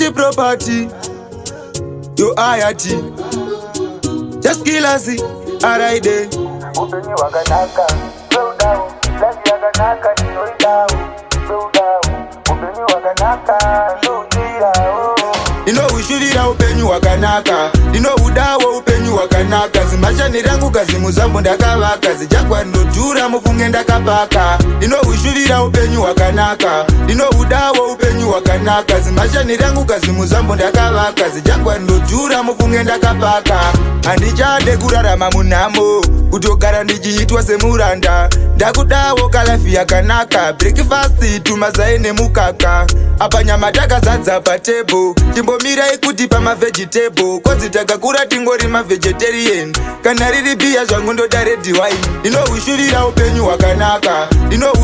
city property. Yo ayati. Just Skillaz, alright there. Hupenyu hwakanaka, slow down. Life yakanaka, slow down. Slow down. Hupenyu hwakanaka, slow down. Ushurira upenyu hwakanaka, udawo upenyu hwakanaka. Zimashani rangu kazi muzambo ndakavaka, zijakwa ndodhura mufunge ndakapaka. Ushurira upenyu hwakanaka, udawo upenyu hwakanaka. Zimashani rangu kazi muzambo ndakavaka, zijakwa ndodhura mufunge ndakapaka. Handichade kurarama munhamo, kutogara ndichiitwa semuranda. Ndakudawo kalafi yakanaka, breakfast tumazai nemukaka. Apa nyama takazadza patebo, timbomirai kuti pamavegetable. Kozi takakura tingori mavegetarian, kana riri bhiya zvangu ndoda red wine. Ushurira upenyu hwakanaka,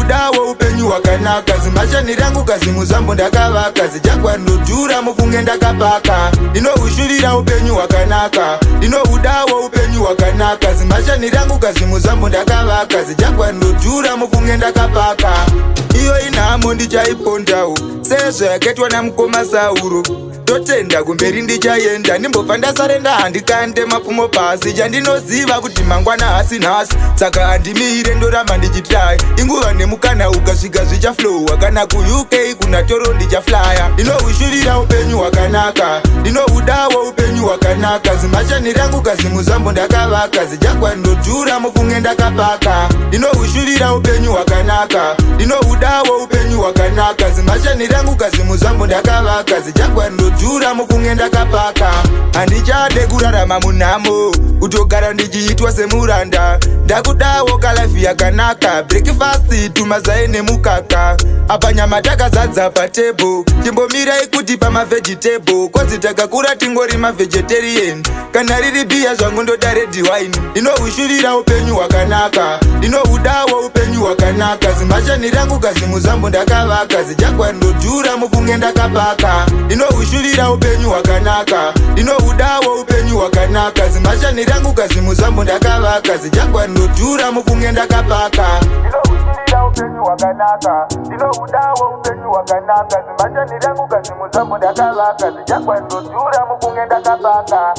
udawo upenyu hwakanaka. Zimashani rangu kazi muzambo ndakavaka, zijakwa ndodhura mufunge ndakapaka. Ushurira upenyu hwakanaka, udawo upenyu hwakanaka. Zimashani rangu kazi muzambo ndakavaka, zijakwa ndodhura mufunge ndakapaka. Iyo inhamo ndichaipondawo, sezvo yakaitwa namukoma Sauro. Totenda kumberi ndichaenda, ndimbobva ndasarenda handikande mapfumo pasi. Chandinoziva kuti mangwana hasi nhasi, saka handimire ndoramba ndichitry. Inguva nemukana ukasvika zvichaflowa, kana kuUK kuna toro ndichaflya. Ushurira upenyu hwakanaka, udawo upenyu hwakanaka. Zimashani rangu kazi muzambo ndakavaka, zijakwa ndodhura mufunge ndakapaka. Ushurira upenyu hwakanaka, udawo upenyu hwakanaka. Zimashani rangu kazi muzambo ndakavaka, zijakwa ndodhura mufunge ndakapaka. Handichade kurarama munhamo, kutogara ndichiitwa semuranda. Ndakudawo kalafi yakanaka, breakfast tumazai nemukaka. Apa nyama takazadza patebo, timbomirai kuti pamavegetable. Kozi takakura tingori mavegetarian, kana riri bhiya zvangu ndoda red wine. Ushurira upenyu hwakanaka, udawo upenyu hwakanaka. Zimashani rangu kazi muzambo ndakavaka, zijakwa ndodhura mufunge ndakapaka. Ushurira upenyu hwakanaka, udawo upenyu hwakanaka. Zimashani rangu kazi muzambo ndakavaka, zijakwa ndodhura mufunge ndakapaka. Ushurira upenyu hwakanaka, udawo upenyu hwakanaka. Zimashani rangu kazi muzambo ndakavaka, zijakwa ndodhura mufunge ndakapaka.